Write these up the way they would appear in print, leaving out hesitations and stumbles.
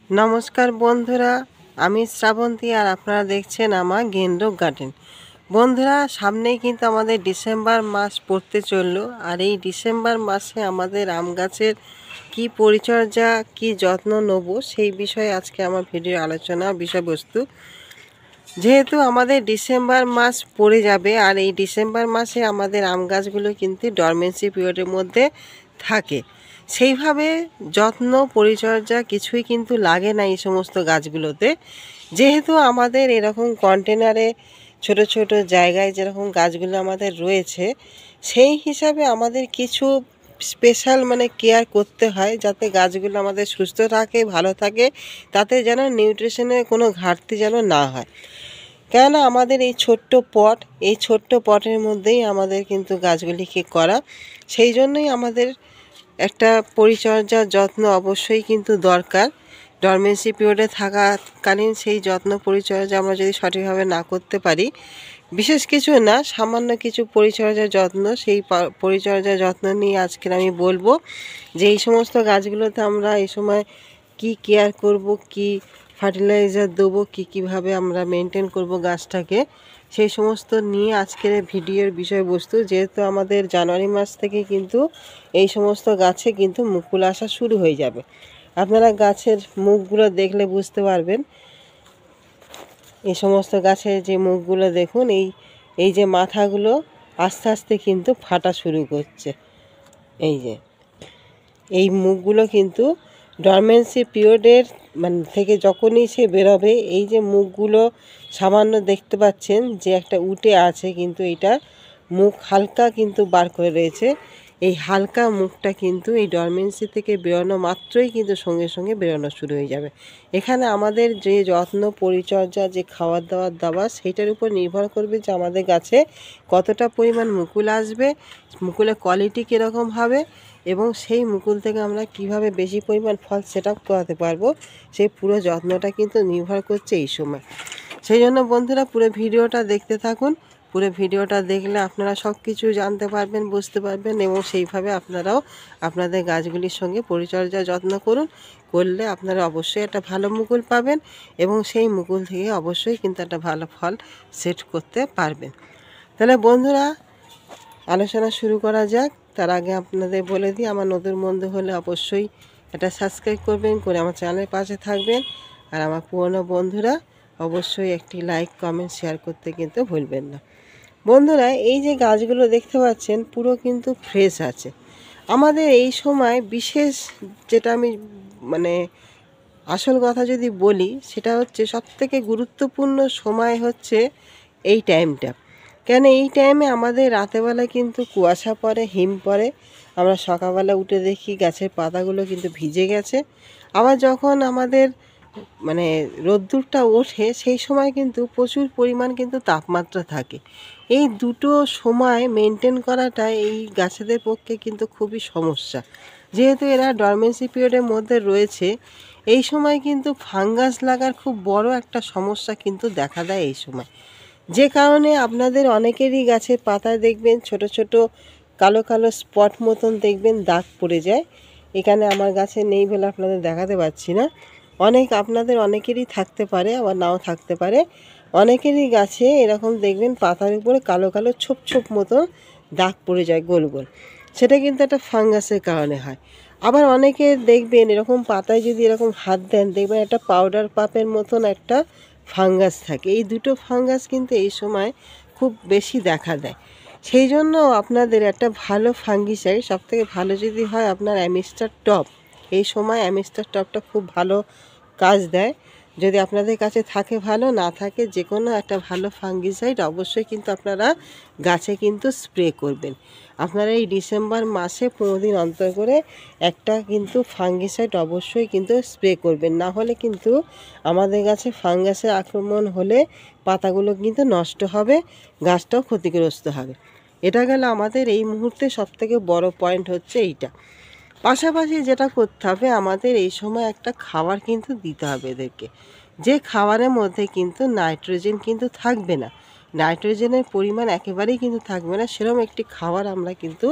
नमस्कार बंधुरा आमी श्रावंती और आपनारा देखछेन आमार गेंद्र गार्डन। बंधुरा सामने किन्तु आमादेर डिसेम्बर मास पड़ते चललो और ये डिसेम्बर मासे आमादेर आम गाछेर की परिचर्या की यत्न नेब सेई विषये आजके आमार भिडियो आलोचना विषयबस्तु। जेहेतु आमादेर डिसेम्बर मास पड़े जाबे और ये डिसेम्बर मासे आमादेर आम गाछगुलो किन्तु डरमेंसि पिरियडेर मध्य थाके, সেইভাবে যত্ন পরিচর্যা কিছুই কিন্তু লাগে না এই সমস্ত গাছগুলোতে। যেহেতু আমাদের এরকম কন্টেনারে ছোট ছোট জায়গায় যেরকম গাছগুলো আমাদের রয়েছে, সেই হিসাবে আমাদের কিছু স্পেশাল কেয়ার করতে হয় যাতে গাছগুলো আমাদের সুস্থ থাকে, ভালো থাকে, তাতে যেন নিউট্রিশনের কোনো ঘাটতি যেন না হয়। কেননা আমাদের এই ছোট্ট পটের মধ্যেই আমাদের কিন্তু গাছগুলিকে করা, সেই জন্যই আমাদের একটা পরিচর্যা যত্ন অবশ্যই কিন্তু দরকার। ডরমেন্সি পিরিয়ডে থাকাকালীন সেই যত্ন পরিচর্যা আমরা যদি সঠিকভাবে না করতে পারি, বিশেষ কিছু না, সামান্য কিছু পরিচর্যা যত্ন, সেই পরিচর্যা যত্ন নিয়ে আজকের আমি বলবো যে এই সমস্ত গাছগুলোতে আমরা এই সময় কি কেয়ার করব, কি ফার্টিলাইজার দেবো, কীভাবে আমরা মেনটেন করব গাছটাকে, সেই সমস্ত নিয়ে আজকের ভিডিওর বিষয়বস্তু। যেহেতু আমাদের জানুয়ারি মাস থেকে কিন্তু এই সমস্ত গাছে কিন্তু মুকুল আসা শুরু হয়ে যাবে। আপনারা গাছের মুখগুলো দেখলে বুঝতে পারবেন। এই সমস্ত গাছের যে মুখগুলো দেখুন, এই যে মাথাগুলো আস্তে আস্তে কিন্তু ফাটা শুরু করছে। এই মুখগুলো কিন্তু ডরমেন্সি পিরিয়ডের থেকে যখনই সে বেরোবে, এই যে মুখগুলো সামান্য দেখতে পাচ্ছেন যে একটা উঠে আছে, কিন্তু এটা মুখ হালকা কিন্তু বার করে রয়েছে। এই হালকা মুখটা কিন্তু এই ডরমেন্সি থেকে বেরোনো মাত্রই কিন্তু সঙ্গে সঙ্গে বেরোনো শুরু হয়ে যাবে। এখানে আমাদের যে যত্ন পরিচর্যা, যে খাবার দাবার দেওয়া, সেইটার উপর নির্ভর করবে যে আমাদের গাছে কতটা পরিমাণ মুকুল আসবে, মুকুলের কোয়ালিটি কীরকম হবে, এবং সেই মুকুল থেকে আমরা কিভাবে বেশি পরিমাণ ফল সেট আপ করাতে পারবো, সেই পুরো যত্নটা কিন্তু নির্ভর করছে এই সময়। সেই জন্য বন্ধুরা পুরো ভিডিওটা দেখতে থাকুন। পুরো ভিডিওটা দেখলে আপনারা সব কিছু জানতে পারবেন, বুঝতে পারবেন, এবং সেইভাবে আপনারাও আপনাদের গাছগুলির সঙ্গে পরিচর্যা যত্ন করলে আপনারা অবশ্যই একটা ভালো মুকুল পাবেন, এবং সেই মুকুল থেকে অবশ্যই কিন্তু একটা ভালো ফল সেট করতে পারবেন। তাহলে বন্ধুরা আলোচনা শুরু করা যাক। তার আগে আপনাদের বলে দিই, আমার নতুন বন্ধু হলে অবশ্যই এটা সাবস্ক্রাইব করবেন, করে আমার চ্যানেলের পাশে থাকবেন। আর আমার পুরনো বন্ধুরা অবশ্যই একটি লাইক, কমেন্ট, শেয়ার করতে কিন্তু ভুলবেন না। বন্ধুরা এই যে গাছগুলো দেখতে পাচ্ছেন পুরো কিন্তু ফ্রেশ আছে। আমাদের এই সময় বিশেষ যেটা আমি আসল কথা যদি বলি, সেটা হচ্ছে সবথেকে গুরুত্বপূর্ণ সময় হচ্ছে এই টাইমটা। কেন এই টাইমে আমাদের রাতেরবেলা কিন্তু কুয়াশা পড়ে, হিম পড়ে, আমরা সকালবেলা উঠে দেখি গাছের পাতাগুলো কিন্তু ভিজে গেছে। আবার যখন আমাদের রোদ্দুরটা ওঠে, সেই সময় কিন্তু প্রচুর পরিমাণ কিন্তু তাপমাত্রা থাকে। এই দুটো সময় মেনটেন করাটা এই গাছেদের পক্ষে কিন্তু খুবই সমস্যা। যেহেতু এরা ডরমেন্সি পিরিয়ডের মধ্যে রয়েছে, এই সময় কিন্তু ফাঙ্গাস লাগার খুব বড় একটা সমস্যা কিন্তু দেখা দেয় এই সময়। যে কারণে আপনাদের অনেকেরই গাছের পাতায় দেখবেন ছোট ছোট কালো কালো স্পট মতন দেখবেন দাগ পড়ে যায়। এখানে আমার গাছে নেই বলে আপনাদের দেখাতে পারছি না। আপনাদের অনেকেরই থাকতে পারে, আবার নাও থাকতে পারে। অনেকেরই গাছে এরকম দেখবেন পাতার উপরে কালো কালো ছোপ ছোপ মতো দাগ পড়ে যায় গোল গোল, সেটা কিন্তু একটা ফাঙ্গাসের কারণে হয়। আবার অনেকে দেখবেন এরকম পাতায় যদি এরকম হাত দেন, দেখবেন একটা পাউডার পাপের মতন একটা ফাঙ্গাস থাকে। এই দুটো ফাঙ্গাস কিন্তু এই সময় খুব বেশি দেখা দেয়। সেই জন্য আপনাদের একটা ভালো ফাঙ্গিসাইড, সবথেকে ভালো যদি হয় আপনার অ্যামিস্টার টপ, এই সময় অ্যামিস্টার টপটা খুব ভালো কাজ দেয়। যদি আপনাদের কাছে থাকে ভালো, না থাকে যে কোনো একটা ভালো ফাঙ্গিসাইড অবশ্যই কিন্তু আপনারা গাছে কিন্তু স্প্রে করবেন। আপনারা এই ডিসেম্বর মাসে 15 দিন অন্তর করে একটা কিন্তু ফাঙ্গিসাইড অবশ্যই কিন্তু স্প্রে করবেন। না হলে কিন্তু আমাদের গাছে ফাঙ্গাসের আক্রমণ হলে পাতাগুলো কিন্তু নষ্ট হবে, গাছটাও ক্ষতিগ্রস্ত হবে। এটা গেল আমাদের এই মুহূর্তে সবথেকে বড় পয়েন্ট হচ্ছে এইটা। পাশাপাশি যেটা করতে হবে, আমাদের এই সময় একটা খাবার কিন্তু দিতে হবে এদেরকে, যে খাবারের মধ্যে কিন্তু নাইট্রোজেন কিন্তু থাকবে না, নাইট্রোজেনের পরিমাণ একেবারেই কিন্তু থাকবে না, সেরকম একটি খাবার আমরা কিন্তু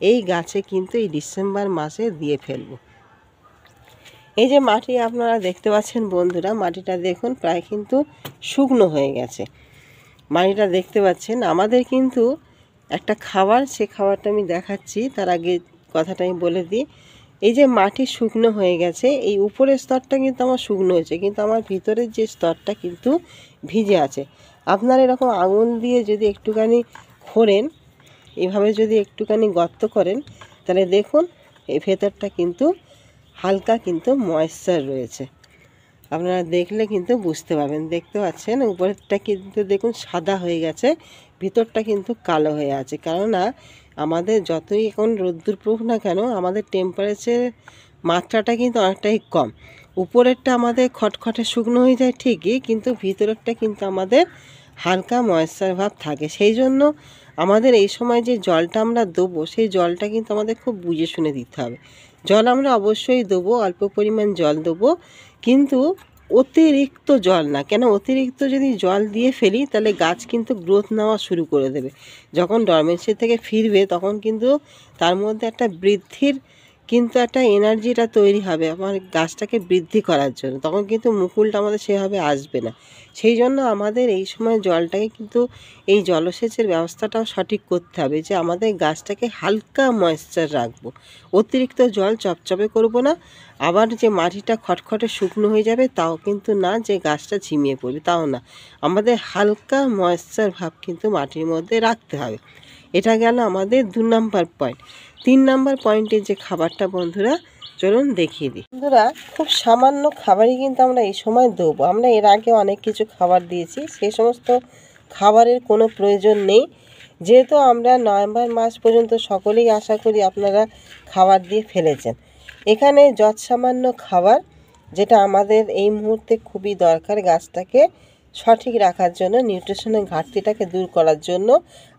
এই গাছে কিন্তু এই ডিসেম্বর মাসে দিয়ে ফেলব। এই যে মাটি আপনারা দেখতে পাচ্ছেন বন্ধুরা, মাটিটা দেখুন প্রায় কিন্তু শুকনো হয়ে গেছে। মাটিটা দেখতে পাচ্ছেন। আমাদের কিন্তু একটা খাবার, সে খাবারটা আমি দেখাচ্ছি তার আগে কথাটা আমি বলে দিই। এই যে মাটি শুকনো হয়ে গেছে, এই উপরের স্তরটা কিন্তু আমার শুকনো হয়েছে, কিন্তু আমার ভিতরের যে স্তরটা কিন্তু ভিজে আছে। আপনারা এরকম আঙুল দিয়ে যদি একটুখানি খোঁড়েন, এভাবে যদি একটুখানি গর্ত করেন, তাহলে দেখুন এই ভেতরটা কিন্তু হালকা কিন্তু ময়েশ্চার রয়েছে। আপনারা দেখলে কিন্তু বুঝতে পারবেন। দেখতে পাচ্ছেন উপরেরটা কিন্তু দেখুন সাদা হয়ে গেছে, ভিতরটা কিন্তু কালো হয়ে আছে। কেননা আমাদের যতই এখন রোদ্দুর পড়ুক না কেন, আমাদের টেম্পারেচার মাত্রাটা কিন্তু অনেকটাই কম। উপরেরটা আমাদের খটখটে শুকনো হয়ে যায় ঠিকই, কিন্তু ভিতরেরটা কিন্তু আমাদের হালকা ময়েশ্চার ভাব থাকে। সেই জন্য আমাদের এই সময় যে জলটা আমরা দেবো, সেই জলটা কিন্তু আমাদের খুব বুঝে শুনে দিতে হবে। জল আমরা অবশ্যই দেবো, অল্প পরিমাণ জল দেবো, কিন্তু অতিরিক্ত জল না। কেন অতিরিক্ত যদি জল দিয়ে ফেলি তাহলে গাছ কিন্তু গ্রোথ নেওয়া শুরু করে দেবে। যখন ডরমেন্সি থেকে ফিরবে তখন কিন্তু তার মধ্যে একটা বৃদ্ধির কিন্তু একটা এনার্জিটা তৈরি হবে আমার গাছটাকে বৃদ্ধি করার জন্য, তখন কিন্তু মুকুলটা আমাদের সেভাবে আসবে না। সেই জন্য আমাদের এই সময় জলটাকে কিন্তু এই জলসেচের ব্যবস্থাটাও সঠিক করতে হবে, যে আমাদের গাছটাকে হালকা ময়েশ্চার রাখবো, অতিরিক্ত জল চপচপে করব না। আবার যে মাটিটা খটখটে শুকনো হয়ে যাবে তাও কিন্তু না, যে গাছটা ঝিমিয়ে পড়বে তাও না। আমাদের হালকা ময়েশ্চার ভাব কিন্তু মাটির মধ্যে রাখতে হবে। এটা গেল আমাদের 2 নাম্বার পয়েন্ট। 3 নাম্বার পয়েন্টের যে খাবারটা বন্ধুরা চলুন দেখিয়ে দিই। বন্ধুরা খুব সামান্য খাবারই কিন্তু আমরা এই সময় দেবো। আমরা এর আগে অনেক কিছু খাবার দিয়েছি, সেই সমস্ত খাবারের কোনো প্রয়োজন নেই। যেহেতু আমরা নভেম্বর মাস পর্যন্ত সকলেই আশা করি আপনারা খাবার দিয়ে ফেলেছেন। এখানে যৎসামান্য খাবার, যেটা আমাদের এই মুহূর্তে খুবই দরকার গাছটাকে সঠিক রাখার জন্য, নিউট্রিশনের ঘাটতিটাকে দূর করার জন্য।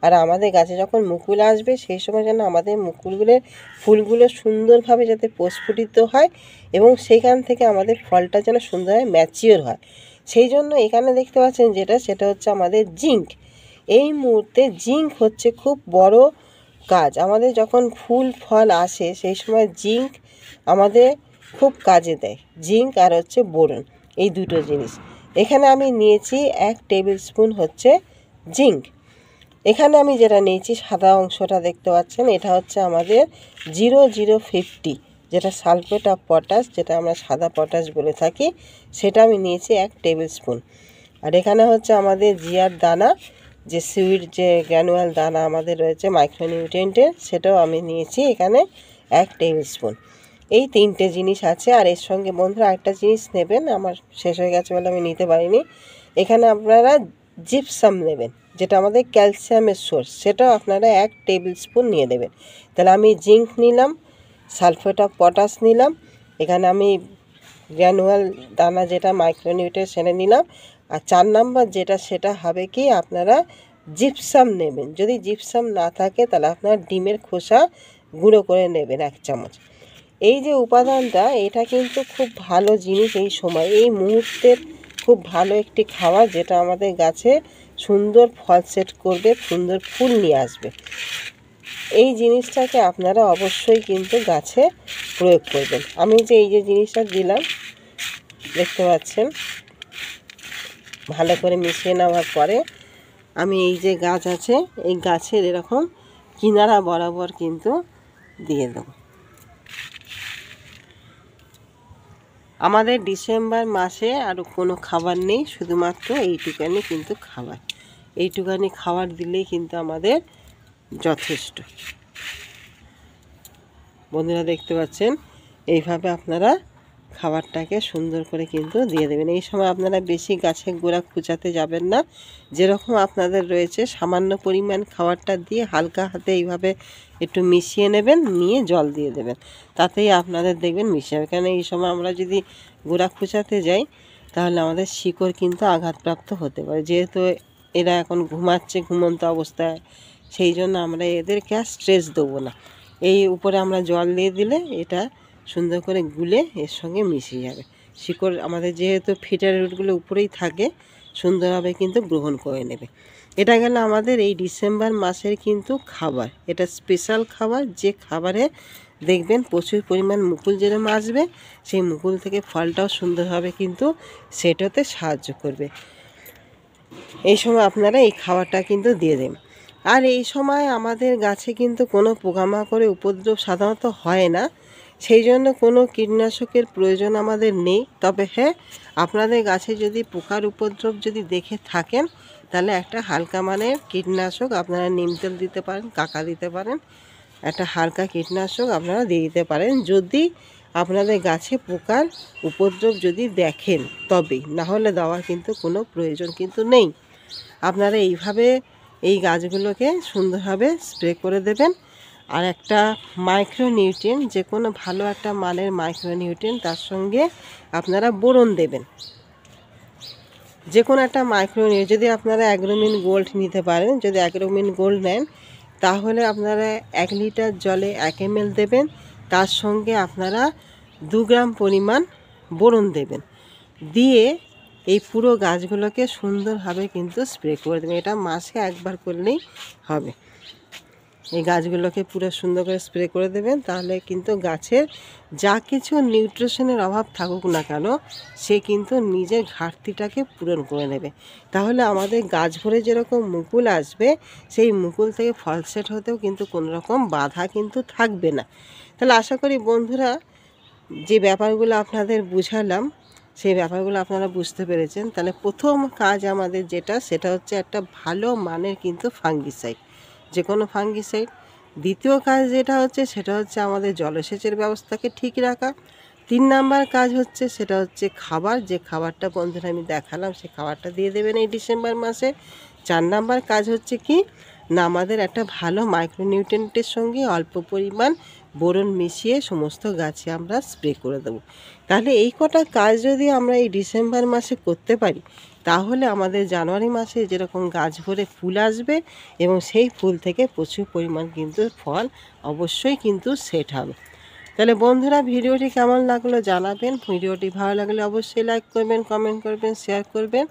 আর আমাদের গাছে যখন মুকুল আসবে সেই সময় যেন আমাদের মুকুলগুলোর ফুলগুলো সুন্দরভাবে যাতে প্রস্ফুটিত হয় এবং সেইখান থেকে আমাদের ফলটা যেন সুন্দরভাবে ম্যাচিওর হয়। সেই জন্য এখানে দেখতে পাচ্ছেন যেটা, সেটা হচ্ছে আমাদের জিঙ্ক। এই মুহূর্তে জিঙ্ক হচ্ছে খুব বড় কাজ। আমাদের যখন ফুল ফল আসে সেই সময় জিঙ্ক আমাদের খুব কাজে দেয়। জিঙ্ক আর হচ্ছে বোরন, এই দুটো জিনিস। এখানে আমি নিয়েছি 1 টেবিল স্পুন হচ্ছে জিঙ্ক। এখানে আমি যেটা নিয়েছি সাদা অংশটা দেখতে পাচ্ছেন, এটা হচ্ছে আমাদের 0050, যেটা সালফেট অফ পটাশ, যেটা আমরা সাদা পটাশ বলে থাকি, সেটা আমি নিয়েছি 1 টেবিল স্পুন। আর এখানে হচ্ছে আমাদের জিয়ার দানা, যে সুইট যে গ্র্যানুয়াল দানা আমাদের রয়েছে মাইক্রোনিউট্রিয়েন্টের, সেটাও আমি নিয়েছি এখানে 1 টেবিল স্পুন। এই 3টে জিনিস আছে। আর এর সঙ্গে বন্ধুরা আরেকটা জিনিস নেবেন, আমার শেষ হয়ে গেছে বলে আমি নিতে পারিনি। এখানে আপনারা জিপসাম নেবেন, যেটা আমাদের ক্যালসিয়ামের সোর্স, সেটাও আপনারা 1 টেবিল স্পুন নিয়ে দেবেন। তাহলে আমি জিঙ্ক নিলাম, সালফেট অফ পটাশ নিলাম, এখানে আমি গ্র্যানুয়াল দানা যেটা মাইক্রোনিউট্রিয়েন্ট সেটা নিলাম। আর 4 নাম্বার যেটা, সেটা হবে কি আপনারা জিপসাম নেবেন। যদি জিপসাম না থাকে তাহলে আপনারা ডিমের খোসা গুঁড়ো করে নেবেন 1 চামচ। এই যে উপাদানটা, এটা কিন্তু খুব ভালো জিনিস এই সময়, এই মুহূর্তের খুব ভালো একটি খাবার, যেটা আমাদের গাছে সুন্দর ফল সেট করবে, সুন্দর ফুল নিয়ে আসবে। এই জিনিসটাকে আপনারা অবশ্যই কিন্তু গাছে প্রয়োগ করবেন। আমি যে এই যে জিনিসটা দিলাম দেখতে পাচ্ছেন, ভালো করে মিশিয়ে নেওয়ার পরে আমি এই যে গাছ আছে, এই গাছের এরকম কিনারা বরাবর কিন্তু দিয়ে দেবো। আমাদের ডিসেম্বর মাসে আর কোনো খাবার নেই, শুধুমাত্র এইটুকানি কিন্তু খাবার। এইটুকানি খাবার দিলেই কিন্তু আমাদের যথেষ্ট। বন্ধুরা দেখতে পাচ্ছেন, এইভাবে আপনারা খাবারটাকে সুন্দর করে কিন্তু দিয়ে দেবেন। এই সময় আপনারা বেশি গাছের গোড়া খুঁচাতে যাবেন না। যেরকম আপনাদের রয়েছে সামান্য পরিমাণ খাবারটা দিয়ে হালকা হাতে এইভাবে একটু মিশিয়ে নেবেন, নিয়ে জল দিয়ে দেবেন, তাতেই আপনাদের দেখবেন মিশে যাবে। কেন এই সময় আমরা যদি গোড়া খুঁচাতে যাই তাহলে আমাদের শিকড় কিন্তু আঘাতপ্রাপ্ত হতে পারে। যেহেতু এরা এখন ঘুমাচ্ছে ঘুমন্ত অবস্থায়, সেই জন্য আমরা এদেরকে আর স্ট্রেস দেবো না। এই উপরে আমরা জল দিয়ে দিলে এটা সুন্দর করে গুলে এর সঙ্গে মিশে যাবে। শিকড় আমাদের যেহেতু ফিটার রুটগুলো উপরেই থাকে, সুন্দরভাবে কিন্তু গ্রহণ করে নেবে। এটা গেল আমাদের এই ডিসেম্বর মাসের কিন্তু খাবার। এটা স্পেশাল খাবার, যে খাবারে দেখবেন প্রচুর পরিমাণ মুকুল যেরকম আসবে, সেই মুকুল থেকে ফলটাও সুন্দরভাবে কিন্তু সেট হতে সাহায্য করবে। এই সময় আপনারা এই খাবারটা কিন্তু দিয়ে দেন। আর এই সময় আমাদের গাছে কিন্তু কোনো পোকামাকড়ের উপদ্রব সাধারণত হয় না, সেই জন্য কোনো কীটনাশকের প্রয়োজন আমাদের নেই। তবে হ্যাঁ, আপনাদের গাছে যদি পোকার উপদ্রব যদি দেখে থাকেন, তাহলে একটা হালকা মানের কীটনাশক আপনারা নিম তেল দিতে পারেন, কাকা দিতে পারেন, একটা হালকা কীটনাশক আপনারা দিয়ে দিতে পারেন যদি আপনাদের গাছে পোকার উপদ্রব যদি দেখেন, তবে না হলে দেওয়ার কিন্তু কোনো প্রয়োজন কিন্তু নেই। আপনারা এইভাবে এই গাছগুলোকে সুন্দরভাবে স্প্রে করে দেবেন। আর একটা মাইক্রোনিউট্রিয়েন্ট, যে কোনো ভালো একটা মানের মাইক্রোনিউট্রিয়েন্ট, তার সঙ্গে আপনারা বোরন দেবেন। যে কোনো একটা মাইক্রোনিউট্রিয়েন্ট যদি আপনারা অ্যাগ্রোমিন গোল্ড নিতে পারেন, যদি অ্যাগ্রোমিন গোল্ড নেন তাহলে আপনারা 1 লিটার জলে 1 ml দেবেন, তার সঙ্গে আপনারা 2 গ্রাম পরিমাণ বোরন দেবেন, দিয়ে এই পুরো গাছগুলোকে সুন্দরভাবে কিন্তু স্প্রে করে দেবেন। এটা মাসে একবার করলেই হবে। এই গাছগুলোকে পুরো সুন্দর করে স্প্রে করে দেবেন, তাহলে কিন্তু গাছের যা কিছু নিউট্রিশনের অভাব থাকুক না কেন, সে কিন্তু নিজের ঘাটতিটাকে পূরণ করে নেবে। তাহলে আমাদের গাছ ভরে যেরকম মুকুল আসবে, সেই মুকুল থেকে ফল সেট হতেও কিন্তু কোনো রকম বাধা কিন্তু থাকবে না। তাহলে আশা করি বন্ধুরা, যে ব্যাপারগুলো আপনাদের বুঝালাম, সেই ব্যাপারগুলো আপনারা বুঝতে পেরেছেন। তাহলে প্রথম কাজ আমাদের যেটা, সেটা হচ্ছে একটা ভালো মানের কিন্তু ফাঙ্গিসাইড, যে কোনো ফাঙ্গিসাইড। দ্বিতীয় কাজ যেটা হচ্ছে, সেটা হচ্ছে আমাদের জলসেচের ব্যবস্থাকে ঠিক রাখা। 3 নাম্বার কাজ হচ্ছে, সেটা হচ্ছে খাবার, যে খাবারটা বন্ধুরা আমি দেখালাম, সেই খাবারটা দিয়ে দেবেন এই ডিসেম্বর মাসে। 4 নাম্বার কাজ হচ্ছে কি না, আমাদের একটা ভালো মাইক্রোনিউট্রিয়েন্টের সঙ্গে অল্প পরিমাণ বোরন মিশিয়ে সমস্ত গাছে আমরা স্প্রে করে দেবো। তাহলে এই কটা কাজ যদি আমরা এই ডিসেম্বর মাসে করতে পারি, তাহলে আমাদের জানুয়ারি মাসে যেরকম গাছ ভরে ফুল আসবে, এবং সেই ফুল থেকে প্রচুর পরিমাণ কিন্তু ফল অবশ্যই কিন্তু সেট হবে। তাহলে বন্ধুরা, ভিডিওটি কেমন লাগলো জানাবেন। ভিডিওটি ভালো লাগলে অবশ্যই লাইক করবেন, কমেন্ট করবেন, শেয়ার করবেন,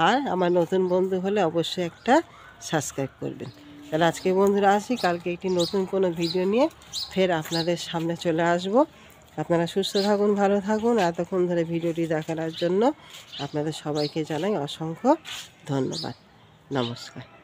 আর আমার নতুন বন্ধু হলে অবশ্যই একটা সাবস্ক্রাইব করবেন। তাহলে আজকে বন্ধুরা আসি, কালকে একটি নতুন কোনো ভিডিও নিয়ে ফের আপনাদের সামনে চলে আসব। আপনারা সুস্থ থাকুন, ভালো থাকুন। এতক্ষণ ধরে ভিডিওটি দেখার জন্য আপনাদের সবাইকে জানাই অসংখ্য ধন্যবাদ। নমস্কার।